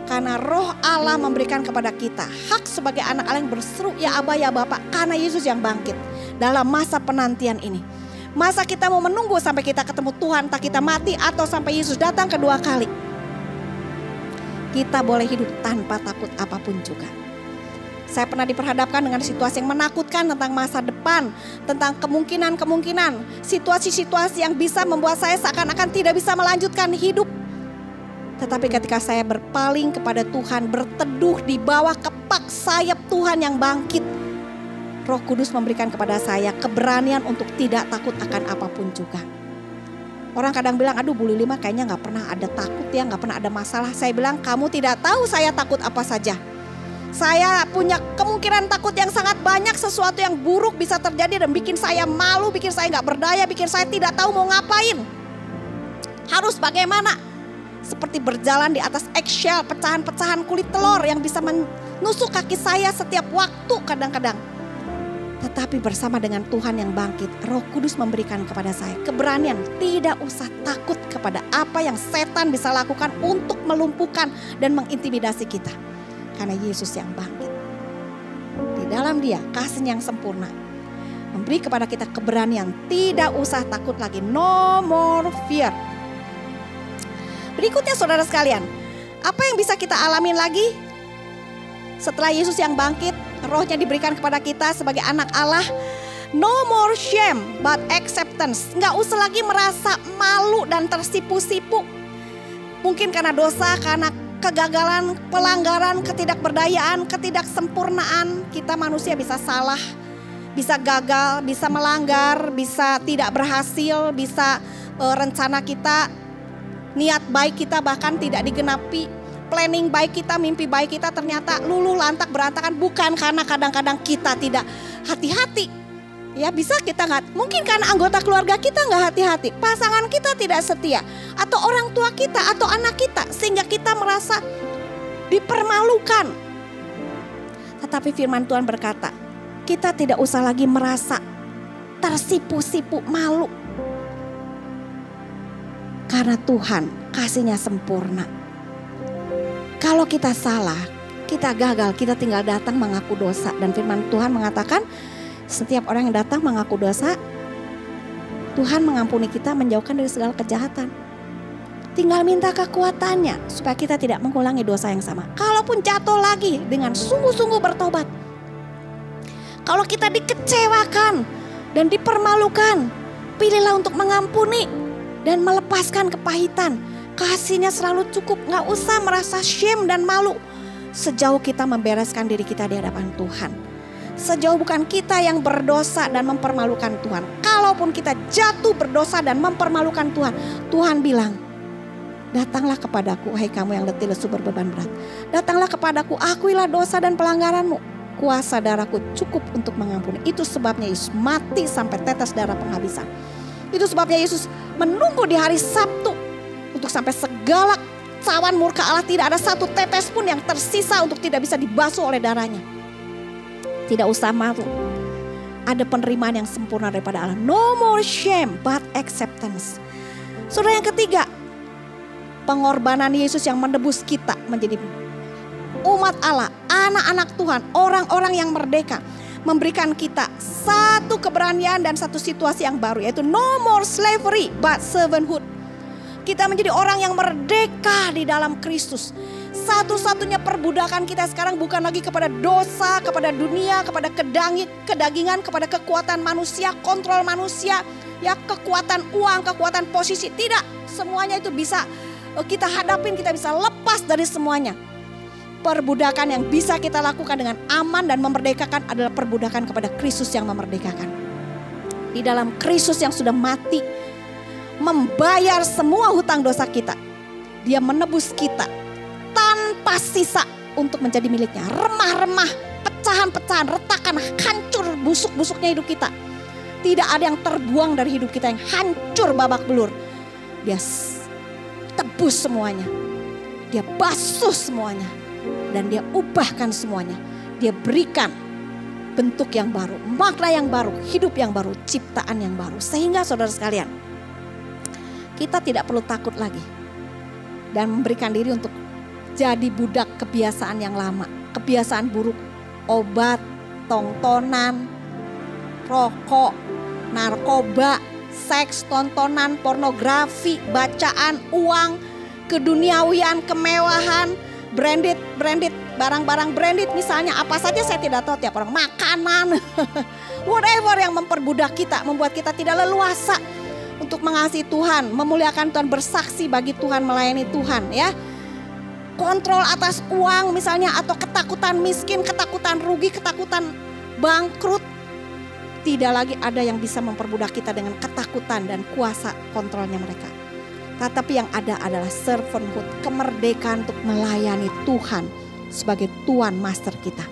Karena Roh Allah memberikan kepada kita hak sebagai anak Allah yang berseru, ya Aba, ya Bapa. Karena Yesus yang bangkit dalam masa penantian ini. Masa kita mau menunggu sampai kita ketemu Tuhan, entah kita mati atau sampai Yesus datang kedua kali. Kita boleh hidup tanpa takut apapun juga. Saya pernah diperhadapkan dengan situasi yang menakutkan tentang masa depan, tentang kemungkinan-kemungkinan, situasi-situasi yang bisa membuat saya seakan-akan tidak bisa melanjutkan hidup. Tetapi ketika saya berpaling kepada Tuhan, berteduh di bawah kepak sayap Tuhan yang bangkit, Roh Kudus memberikan kepada saya keberanian untuk tidak takut akan apapun juga. Orang kadang bilang, aduh Bu Lili mah kayaknya gak pernah ada takut ya, gak pernah ada masalah. Saya bilang, kamu tidak tahu saya takut apa saja. Saya punya kemungkinan takut yang sangat banyak, sesuatu yang buruk bisa terjadi dan bikin saya malu, bikin saya gak berdaya, bikin saya tidak tahu mau ngapain. Harus bagaimana? Seperti berjalan di atas eggshell, pecahan-pecahan kulit telur yang bisa menusuk kaki saya setiap waktu kadang-kadang. Tetapi bersama dengan Tuhan yang bangkit, Roh Kudus memberikan kepada saya keberanian. Tidak usah takut kepada apa yang setan bisa lakukan untuk melumpuhkan dan mengintimidasi kita. Karena Yesus yang bangkit. Di dalam Dia, kasih yang sempurna. Memberi kepada kita keberanian. Tidak usah takut lagi. No more fear. Berikutnya saudara sekalian. Apa yang bisa kita alamin lagi? Setelah Yesus yang bangkit, Rohnya diberikan kepada kita sebagai anak Allah. No more shame but acceptance. Nggak usah lagi merasa malu dan tersipu-sipu. Mungkin karena dosa, karena kegagalan, pelanggaran, ketidakberdayaan, ketidaksempurnaan. Kita manusia bisa salah, bisa gagal, bisa melanggar, bisa tidak berhasil, bisa rencana kita, niat baik kita bahkan tidak digenapi. Planning baik kita, mimpi baik kita ternyata luluh lantak berantakan, bukan karena kadang-kadang kita tidak hati-hati. Ya bisa kita nggak, mungkin karena anggota keluarga kita nggak hati-hati, pasangan kita tidak setia, atau orang tua kita atau anak kita, sehingga kita merasa dipermalukan. Tetapi firman Tuhan berkata, kita tidak usah lagi merasa tersipu-sipu malu. Karena Tuhan kasihnya sempurna. Kalau kita salah, kita gagal, kita tinggal datang mengaku dosa. Dan firman Tuhan mengatakan, setiap orang yang datang mengaku dosa, Tuhan mengampuni kita, menjauhkan dari segala kejahatan. Tinggal minta kekuatannya supaya kita tidak mengulangi dosa yang sama. Kalaupun jatuh lagi, dengan sungguh-sungguh bertobat. Kalau kita dikecewakan dan dipermalukan, pilihlah untuk mengampuni dan melepaskan kepahitan. Kasihnya selalu cukup, gak usah merasa shame dan malu. Sejauh kita membereskan diri kita di hadapan Tuhan. Sejauh bukan kita yang berdosa dan mempermalukan Tuhan. Kalaupun kita jatuh berdosa dan mempermalukan Tuhan, Tuhan bilang, datanglah kepadaku, wahai kamu yang letih lesu berbeban berat. Datanglah kepadaku, akuilah dosa dan pelanggaranmu. Kuasa darahku cukup untuk mengampuni. Itu sebabnya Yesus mati sampai tetes darah penghabisan. Itu sebabnya Yesus menunggu di hari Sabtu. Untuk sampai segala cawan murka Allah tidak ada satu tetes pun yang tersisa untuk tidak bisa dibasuh oleh darahnya. Tidak usah malu. Ada penerimaan yang sempurna daripada Allah. No more shame but acceptance. Saudara yang ketiga, pengorbanan Yesus yang menebus kita menjadi umat Allah, anak-anak Tuhan, orang-orang yang merdeka. Memberikan kita satu keberanian dan satu situasi yang baru, yaitu no more slavery but servanthood. Kita menjadi orang yang merdeka di dalam Kristus. Satu-satunya perbudakan kita sekarang bukan lagi kepada dosa, kepada dunia, kepada kedagingan, kepada kekuatan manusia, kontrol manusia, ya kekuatan uang, kekuatan posisi. Tidak, semuanya itu bisa kita hadapin, kita bisa lepas dari semuanya. Perbudakan yang bisa kita lakukan dengan aman dan memerdekakan adalah perbudakan kepada Kristus yang memerdekakan. Di dalam Kristus yang sudah mati, membayar semua hutang dosa kita. Dia menebus kita tanpa sisa untuk menjadi miliknya. Remah-remah, pecahan-pecahan, retakan, hancur busuk-busuknya hidup kita. Tidak ada yang terbuang dari hidup kita yang hancur babak belur. Dia tebus semuanya. Dia basuh semuanya. Dan dia ubahkan semuanya. Dia berikan bentuk yang baru, makna yang baru, hidup yang baru, ciptaan yang baru. Sehingga saudara sekalian, kita tidak perlu takut lagi dan memberikan diri untuk jadi budak kebiasaan yang lama. Kebiasaan buruk, obat, tontonan, rokok, narkoba, seks, tontonan, pornografi, bacaan, uang, keduniawian, kemewahan, branded, barang-barang branded misalnya, apa saja saya tidak tahu, tiap orang, makanan, whatever yang memperbudak kita, membuat kita tidak leluasa untuk mengasihi Tuhan, memuliakan Tuhan, bersaksi bagi Tuhan, melayani Tuhan ya. kontrol atas uang misalnya, atau ketakutan miskin, ketakutan rugi, ketakutan bangkrut. Tidak lagi ada yang bisa memperbudak kita dengan ketakutan dan kuasa kontrolnya mereka. Tetapi yang ada adalah servanthood, kemerdekaan untuk melayani Tuhan sebagai Tuhan Master kita.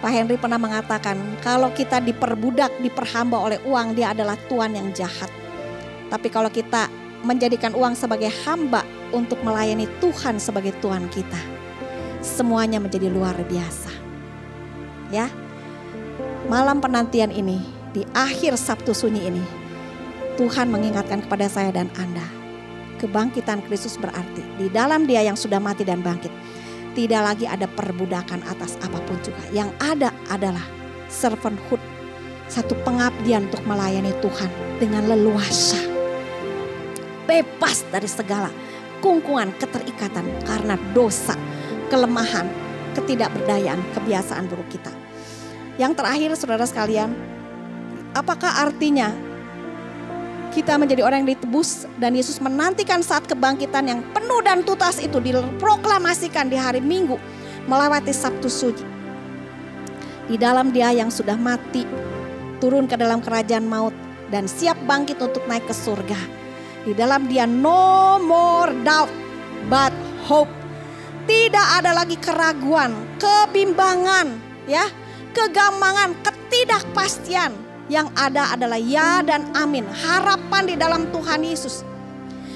Pak Henry pernah mengatakan, kalau kita diperbudak, diperhamba oleh uang, dia adalah Tuhan yang jahat. Tapi kalau kita menjadikan uang sebagai hamba untuk melayani Tuhan sebagai Tuhan kita, semuanya menjadi luar biasa. Ya, malam penantian ini, di akhir Sabtu Sunyi ini, Tuhan mengingatkan kepada saya dan Anda, kebangkitan Kristus berarti di dalam Dia yang sudah mati dan bangkit, tidak lagi ada perbudakan atas apapun juga. Yang ada adalah servanthood, satu pengabdian untuk melayani Tuhan dengan leluasa. Bebas dari segala kungkungan, keterikatan karena dosa, kelemahan, ketidakberdayaan, kebiasaan buruk kita. Yang terakhir saudara sekalian, apakah artinya kita menjadi orang yang ditebus dan Yesus menantikan saat kebangkitan yang penuh dan tuntas itu diproklamasikan di hari Minggu melewati Sabtu Sunyi. Di dalam Dia yang sudah mati, turun ke dalam kerajaan maut dan siap bangkit untuk naik ke surga. Di dalam Dia no more doubt but hope. Tidak ada lagi keraguan, kebimbangan, ya, kegamangan, ketidakpastian. Yang ada adalah ya dan amin, harapan di dalam Tuhan Yesus.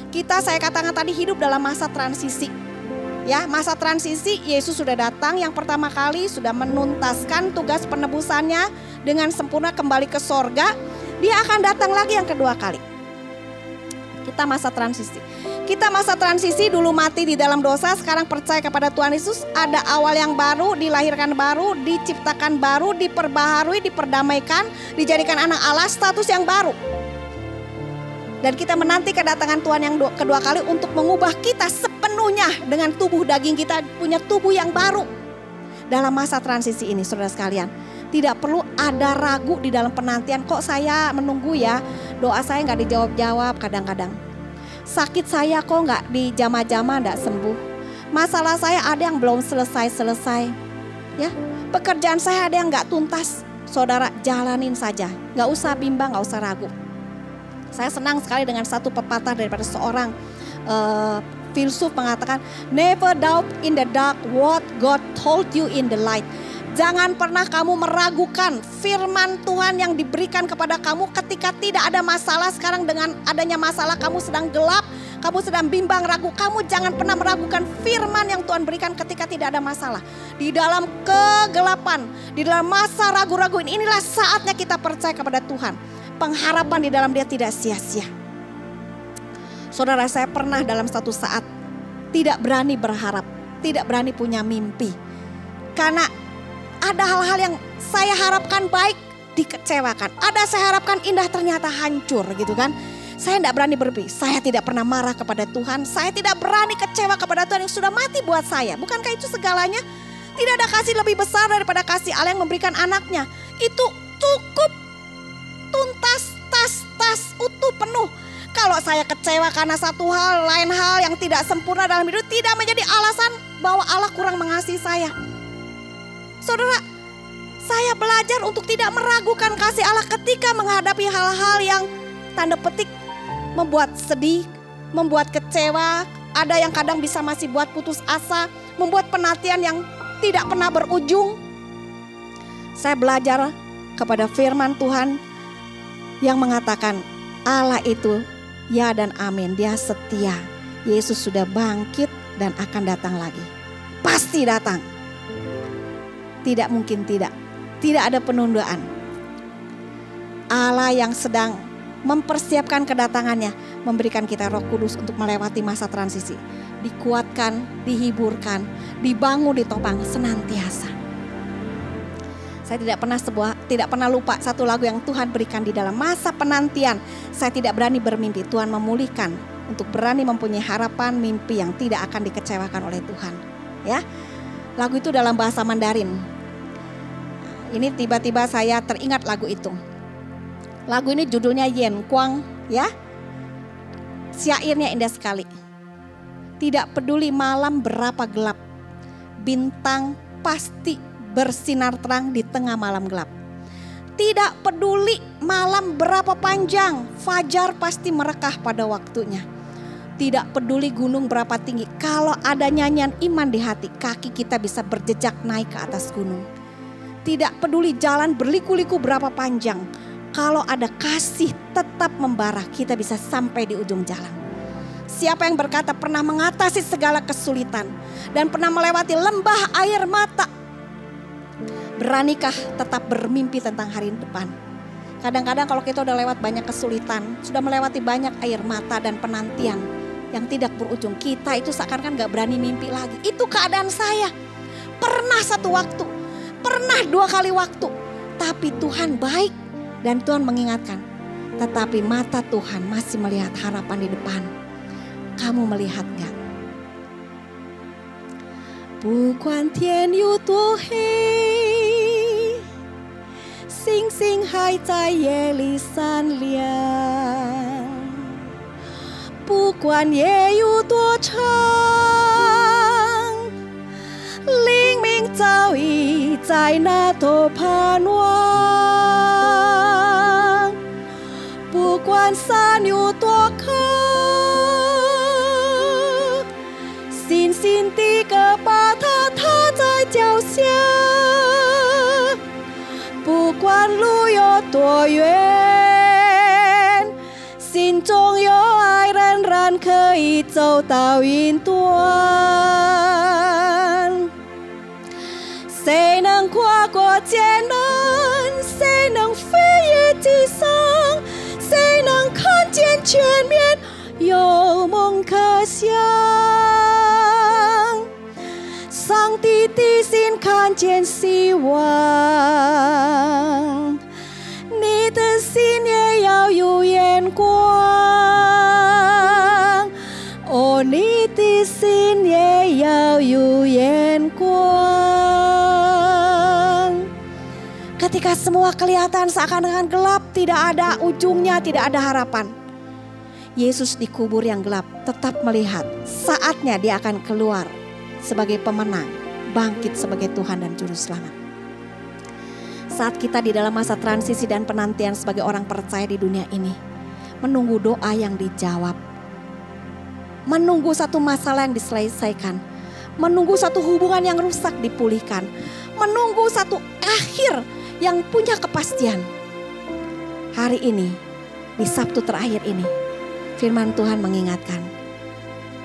Kita, saya katakan tadi, hidup dalam masa transisi. Ya, masa transisi, Yesus sudah datang yang pertama kali, sudah menuntaskan tugas penebusannya dengan sempurna kembali ke sorga. Dia akan datang lagi yang kedua kali. Kita masa transisi. Kita masa transisi, dulu mati di dalam dosa, sekarang percaya kepada Tuhan Yesus. Ada awal yang baru, dilahirkan baru, diciptakan baru, diperbaharui, diperdamaikan, dijadikan anak Allah, status yang baru. Dan kita menanti kedatangan Tuhan yang kedua kali untuk mengubah kita sepenuhnya dengan tubuh daging kita, punya tubuh yang baru. Dalam masa transisi ini saudara sekalian, tidak perlu ada ragu di dalam penantian. Kok saya menunggu ya, doa saya gak dijawab-jawab kadang-kadang. Sakit saya kok nggak dijama-jama, nggak sembuh. Masalah saya ada yang belum selesai-selesai. Ya, pekerjaan saya ada yang nggak tuntas. Saudara, jalanin saja. Nggak usah bimbang, nggak usah ragu. Saya senang sekali dengan satu pepatah daripada seorang filsuf mengatakan, never doubt in the dark what God told you in the light. Jangan pernah kamu meragukan firman Tuhan yang diberikan kepada kamu ketika tidak ada masalah. Sekarang dengan adanya masalah kamu sedang gelap, kamu sedang bimbang, ragu. Kamu jangan pernah meragukan firman yang Tuhan berikan ketika tidak ada masalah. Di dalam kegelapan, di dalam masa ragu-ragu ini, inilah saatnya kita percaya kepada Tuhan. Pengharapan di dalam Dia tidak sia-sia. Saudara, saya pernah dalam satu saat tidak berani berharap, tidak berani punya mimpi. Karena ada hal-hal yang saya harapkan baik dikecewakan. Ada saya harapkan indah ternyata hancur gitu kan. Saya tidak berani berpikir, saya tidak pernah marah kepada Tuhan. Saya tidak berani kecewa kepada Tuhan yang sudah mati buat saya. Bukankah itu segalanya? Tidak ada kasih lebih besar daripada kasih Allah yang memberikan anaknya. Itu cukup tuntas, tas utuh penuh. Kalau saya kecewa karena satu hal, lain hal yang tidak sempurna dalam hidup, tidak menjadi alasan bahwa Allah kurang mengasihi saya. Saudara, saya belajar untuk tidak meragukan kasih Allah ketika menghadapi hal-hal yang tanda petik membuat sedih, membuat kecewa. Ada yang kadang bisa masih buat putus asa, membuat penantian yang tidak pernah berujung. Saya belajar kepada firman Tuhan yang mengatakan Allah itu ya dan amin, Dia setia. Yesus sudah bangkit dan akan datang lagi. Pasti datang. Tidak mungkin tidak. Tidak ada penundaan. Allah yang sedang mempersiapkan kedatangannya, memberikan kita Roh Kudus untuk melewati masa transisi. Dikuatkan, dihiburkan, dibangun, ditopang senantiasa. Saya tidak pernah lupa satu lagu yang Tuhan berikan di dalam masa penantian. Saya tidak berani bermimpi. Tuhan memulihkan untuk berani mempunyai harapan mimpi yang tidak akan dikecewakan oleh Tuhan. Ya, lagu itu dalam bahasa Mandarin. Ini tiba-tiba saya teringat lagu itu. Lagu ini judulnya Yen Kuang, ya. Syairnya indah sekali. Tidak peduli malam berapa gelap, bintang pasti bersinar terang di tengah malam gelap. Tidak peduli malam berapa panjang, fajar pasti merekah pada waktunya. Tidak peduli gunung berapa tinggi, kalau ada nyanyian iman di hati, kaki kita bisa berjejak naik ke atas gunung. Tidak peduli jalan berliku-liku berapa panjang, kalau ada kasih tetap membara, kita bisa sampai di ujung jalan. Siapa yang berkata pernah mengatasi segala kesulitan dan pernah melewati lembah air mata, beranikah tetap bermimpi tentang hari depan? Kadang-kadang kalau kita udah lewat banyak kesulitan, sudah melewati banyak air mata dan penantian yang tidak berujung, kita itu seakan-akan gak berani mimpi lagi. Itu keadaan saya. Pernah satu waktu, pernah 2 kali waktu, tapi Tuhan baik dan Tuhan mengingatkan. Tetapi mata Tuhan masih melihat harapan di depan. Kamu melihat gak? 不管天有多黑，星星还在夜里闪亮。不管夜有多长，黎明早已在那头盼望。不管山有多高，星星的歌把它踏在脚下。不管路有多远，心中有爱仍然可以走到云端。谁能跨过艰难？谁能飞越棘伤？谁能看见前面有梦可想？上帝的心看见希望，你的心也要有眼光。哦，你的心也要有眼光。Ketika semua kelihatan seakan-akan gelap, tidak ada ujungnya, tidak ada harapan. Yesus di kubur yang gelap tetap melihat saatnya dia akan keluar sebagai pemenang, bangkit sebagai Tuhan dan Juru Selamat. Saat kita di dalam masa transisi dan penantian sebagai orang percaya di dunia ini, menunggu doa yang dijawab, menunggu satu masalah yang diselesaikan, menunggu satu hubungan yang rusak dipulihkan, menunggu satu akhir yang punya kepastian. Hari ini, di Sabtu terakhir ini, firman Tuhan mengingatkan,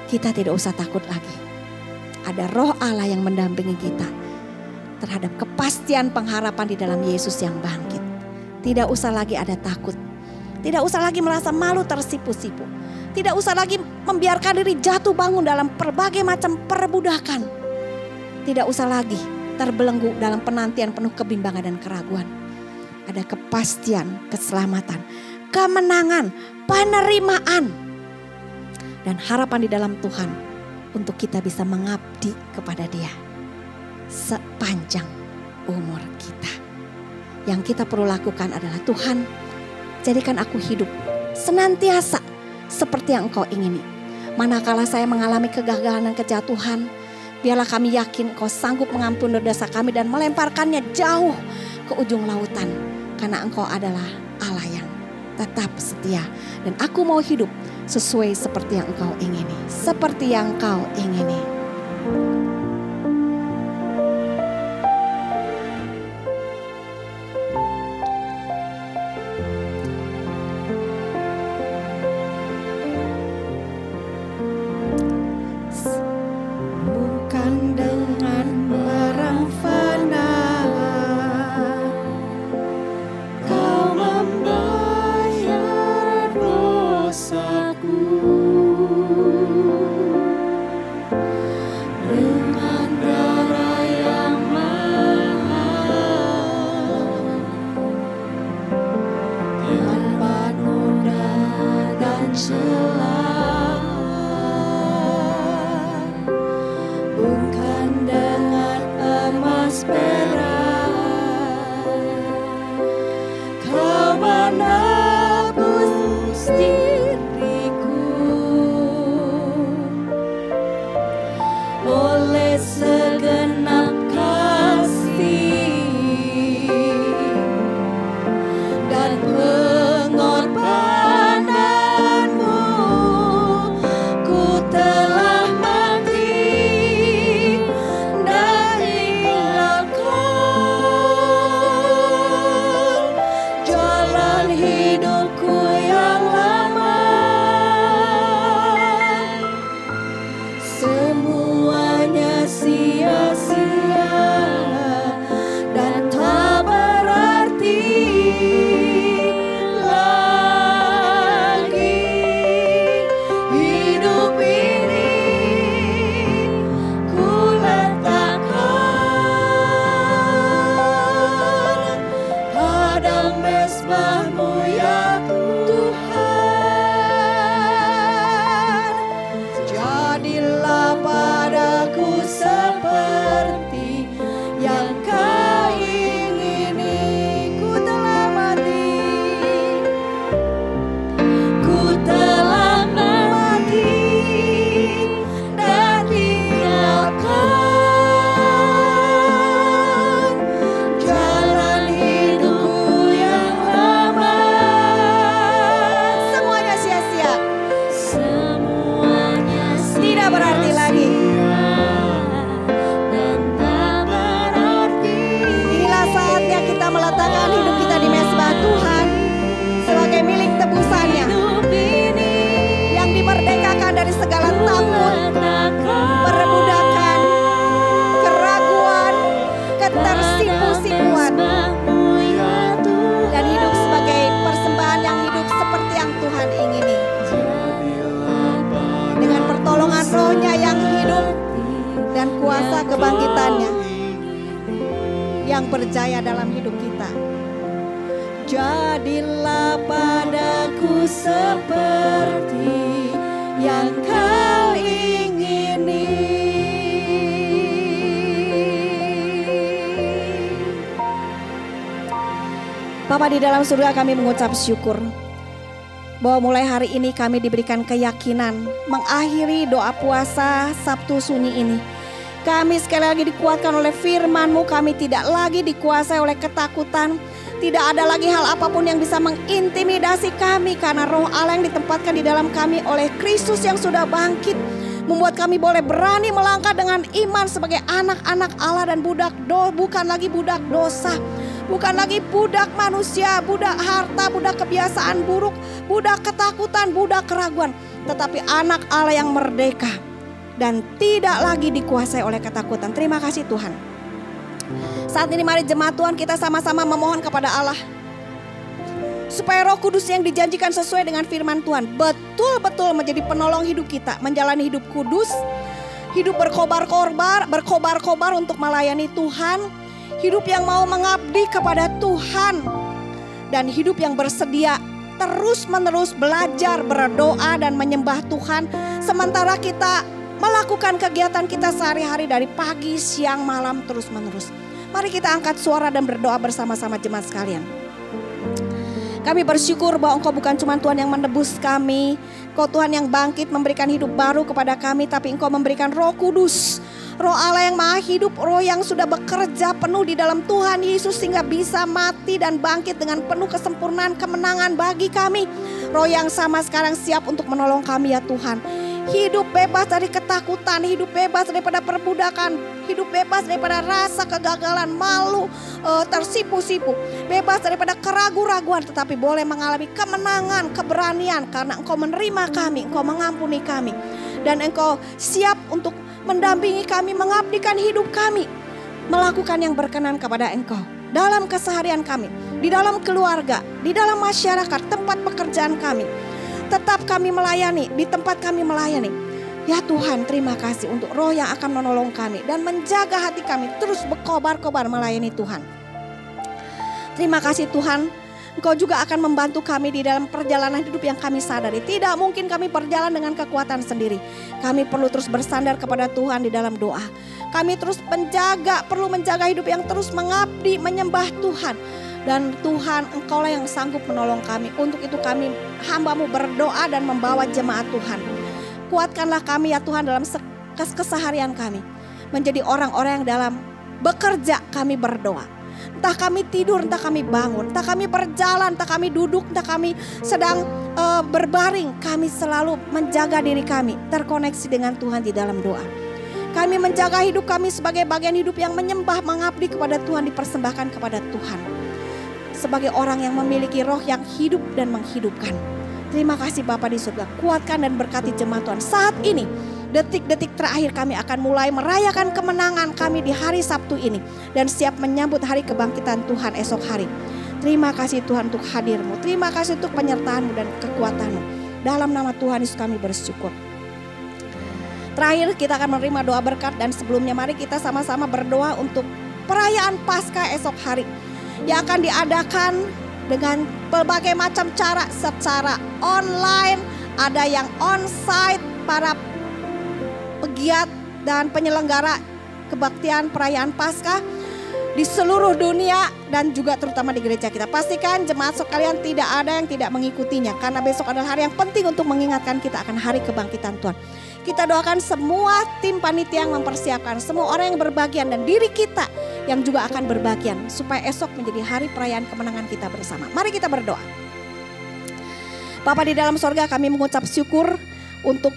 kita tidak usah takut lagi. Ada Roh Allah yang mendampingi kita terhadap kepastian pengharapan di dalam Yesus yang bangkit. Tidak usah lagi ada takut. Tidak usah lagi merasa malu tersipu-sipu. Tidak usah lagi membiarkan diri jatuh bangun dalam berbagai macam perbudakan. Tidak usah lagi terbelenggu dalam penantian penuh kebimbangan dan keraguan. Ada kepastian, keselamatan, kemenangan, penerimaan, dan harapan di dalam Tuhan untuk kita bisa mengabdi kepada Dia sepanjang umur kita. Yang kita perlu lakukan adalah, Tuhan, jadikan aku hidup senantiasa seperti yang Engkau ingini. Manakala saya mengalami kegagalan dan kejatuhan, biarlah kami yakin Engkau sanggup mengampuni dosa kami dan melemparkannya jauh ke ujung lautan. Karena Engkau adalah Allah yang tetap setia. Dan aku mau hidup sesuai seperti yang Engkau ingini. Seperti yang Engkau ingini. Bukan dengan barang fana Kau membayar dosaku. Dengan darah yang mahal, tanpa noda dan celah. Bukan dengan emas perak, Kau menebus diriku. meletakkan hidup kita di mezbah Tuhan sebagai milik tebusannya, yang dimerdekakan dari segala takut, perbudakan, keraguan, ketersipu-sipuan, dan hidup sebagai persembahan yang hidup seperti yang Tuhan ingini. Dengan pertolongan Roh-Nya yang hidup dan kuasa kebangkitannya yang berjaya dalam hidup kita. Jadilah padaku seperti yang Kau ingini. Bapa di dalam surga, kami mengucap syukur bahwa mulai hari ini kami diberikan keyakinan mengakhiri doa puasa Sabtu Sunyi ini. Kami sekali lagi dikuatkan oleh firman-Mu, kami tidak lagi dikuasai oleh ketakutan. Tidak ada lagi hal apapun yang bisa mengintimidasi kami, karena Roh Allah yang ditempatkan di dalam kami oleh Kristus yang sudah bangkit membuat kami boleh berani melangkah dengan iman sebagai anak-anak Allah dan bukan lagi budak dosa, bukan lagi budak manusia, budak harta, budak kebiasaan buruk, budak ketakutan, budak keraguan, tetapi anak Allah yang merdeka dan tidak lagi dikuasai oleh ketakutan. Terima kasih Tuhan. Saat ini mari jemaat Tuhan kita sama-sama memohon kepada Allah supaya Roh Kudus yang dijanjikan sesuai dengan firman Tuhan betul-betul menjadi penolong hidup kita, menjalani hidup kudus, hidup berkobar-kobar untuk melayani Tuhan, hidup yang mau mengabdi kepada Tuhan, dan hidup yang bersedia terus-menerus belajar, berdoa dan menyembah Tuhan sementara kita melakukan kegiatan kita sehari-hari dari pagi, siang, malam terus-menerus. Mari kita angkat suara dan berdoa bersama-sama jemaat sekalian. Kami bersyukur bahwa Engkau bukan cuma Tuhan yang menebus kami, Engkau Tuhan yang bangkit memberikan hidup baru kepada kami, tapi Engkau memberikan Roh Kudus, Roh Allah yang maha hidup, Roh yang sudah bekerja penuh di dalam Tuhan Yesus sehingga bisa mati dan bangkit dengan penuh kesempurnaan kemenangan bagi kami. Roh yang sama sekarang siap untuk menolong kami ya Tuhan. Hidup bebas dari ketakutan, hidup bebas daripada perbudakan, hidup bebas daripada rasa kegagalan, malu, tersipu-sipu, bebas daripada keraguan-raguan, tetapi boleh mengalami kemenangan, keberanian karena Engkau menerima kami, Engkau mengampuni kami, dan Engkau siap untuk mendampingi kami, mengabdikan hidup kami, melakukan yang berkenan kepada Engkau dalam keseharian kami, di dalam keluarga, di dalam masyarakat, tempat pekerjaan kami. Tetap kami melayani, di tempat kami melayani. Ya Tuhan, terima kasih untuk Roh yang akan menolong kami dan menjaga hati kami terus berkobar-kobar melayani Tuhan. Terima kasih Tuhan, Engkau juga akan membantu kami di dalam perjalanan hidup yang kami sadari. Tidak mungkin kami berjalan dengan kekuatan sendiri. Kami perlu terus bersandar kepada Tuhan di dalam doa. Kami terus perlu menjaga hidup yang terus mengabdi, menyembah Tuhan. Dan Tuhan, Engkaulah yang sanggup menolong kami. Untuk itu kami hamba-Mu berdoa dan membawa jemaat Tuhan. Kuatkanlah kami ya Tuhan dalam keseharian kami. Menjadi orang-orang yang dalam bekerja kami berdoa. Entah kami tidur, entah kami bangun, entah kami berjalan, entah kami duduk, entah kami sedang berbaring. Kami selalu menjaga diri kami terkoneksi dengan Tuhan di dalam doa. Kami menjaga hidup kami sebagai bagian hidup yang menyembah, mengabdi kepada Tuhan, dipersembahkan kepada Tuhan. Sebagai orang yang memiliki roh yang hidup dan menghidupkan. Terima kasih Bapa di surga. Kuatkan dan berkati jemaat Tuhan. Saat ini, detik-detik terakhir kami akan mulai merayakan kemenangan kami di hari Sabtu ini. Dan siap menyambut hari kebangkitan Tuhan esok hari. Terima kasih Tuhan untuk hadir-Mu. Terima kasih untuk penyertaan-Mu dan kekuatan-Mu. Dalam nama Tuhan Yesus kami bersyukur. Terakhir kita akan menerima doa berkat. Dan sebelumnya mari kita sama-sama berdoa untuk perayaan Paskah esok hari. Yang akan diadakan dengan berbagai macam cara, secara online, ada yang onsite, para pegiat dan penyelenggara kebaktian perayaan Paskah di seluruh dunia dan juga terutama di gereja kita. Pastikan jemaat sekalian tidak ada yang tidak mengikutinya, karena besok adalah hari yang penting untuk mengingatkan kita akan hari kebangkitan Tuhan. Kita doakan semua tim panitia yang mempersiapkan, semua orang yang berbagian dan diri kita yang juga akan berbagian supaya esok menjadi hari perayaan kemenangan kita bersama. Mari kita berdoa. Bapa di dalam sorga, kami mengucap syukur untuk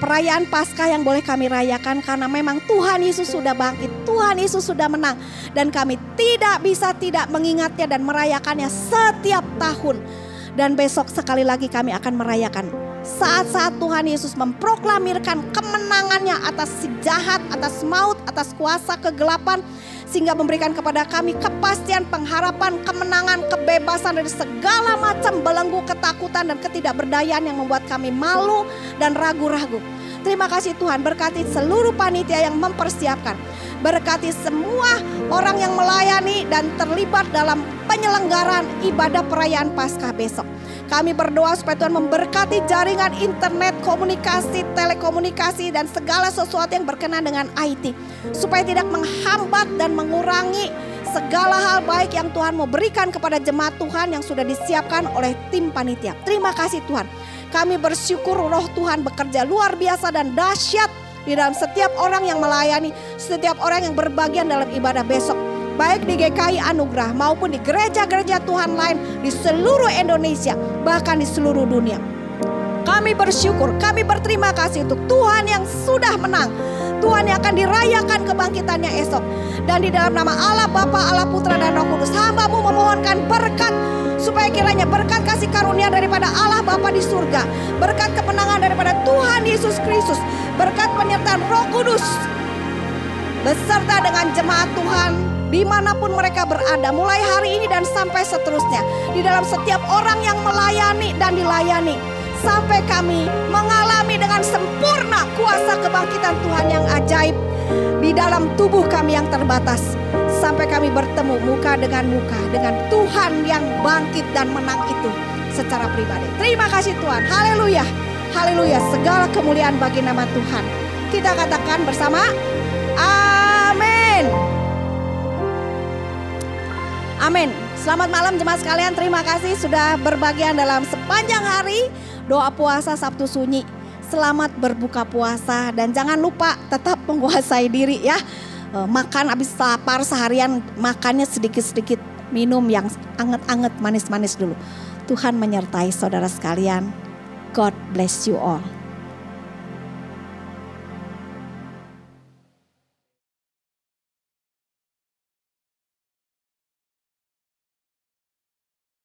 perayaan Paskah yang boleh kami rayakan karena memang Tuhan Yesus sudah bangkit, Tuhan Yesus sudah menang, dan kami tidak bisa tidak mengingatnya dan merayakannya setiap tahun. Dan besok sekali lagi kami akan merayakan saat-saat Tuhan Yesus memproklamirkan kemenangannya atas si jahat, atas maut, atas kuasa kegelapan, sehingga memberikan kepada kami kepastian, pengharapan, kemenangan, kebebasan dari segala macam belenggu, ketakutan dan ketidakberdayaan yang membuat kami malu dan ragu-ragu. Terima kasih Tuhan, berkati seluruh panitia yang mempersiapkan, berkati semua orang yang melayani dan terlibat dalam penyelenggaraan ibadah perayaan Paskah besok. Kami berdoa supaya Tuhan memberkati jaringan internet, komunikasi, telekomunikasi, dan segala sesuatu yang berkenaan dengan IT. Supaya tidak menghambat dan mengurangi segala hal baik yang Tuhan mau berikan kepada jemaat Tuhan yang sudah disiapkan oleh tim panitia. Terima kasih Tuhan. Kami bersyukur roh Tuhan bekerja luar biasa dan dahsyat di dalam setiap orang yang melayani, setiap orang yang berbagian dalam ibadah besok. Baik di GKI Anugerah maupun di gereja-gereja Tuhan lain di seluruh Indonesia, bahkan di seluruh dunia. Kami bersyukur, kami berterima kasih untuk Tuhan yang sudah menang, Tuhan yang akan dirayakan kebangkitannya esok. Dan di dalam nama Allah Bapa, Allah Putra dan Roh Kudus, hamba-Mu memohonkan berkat, supaya kiranya berkat kasih karunia daripada Allah Bapa di surga, berkat kemenangan daripada Tuhan Yesus Kristus, berkat penyertaan Roh Kudus beserta dengan jemaat Tuhan dimanapun mereka berada, mulai hari ini dan sampai seterusnya, di dalam setiap orang yang melayani dan dilayani, sampai kami mengalami dengan sempurna kuasa kebangkitan Tuhan yang ajaib di dalam tubuh kami yang terbatas, sampai kami bertemu muka dengan Tuhan yang bangkit dan menang itu secara pribadi. Terima kasih Tuhan, haleluya, haleluya, segala kemuliaan bagi nama Tuhan. Kita katakan bersama, amin. Amin. Selamat malam jemaat sekalian, terima kasih sudah berbagian dalam sepanjang hari doa puasa Sabtu Sunyi. Selamat berbuka puasa dan jangan lupa tetap menguasai diri ya. Makan habis lapar seharian, makannya sedikit-sedikit, minum yang anget-anget, manis-manis dulu. Tuhan menyertai saudara sekalian. God bless you all.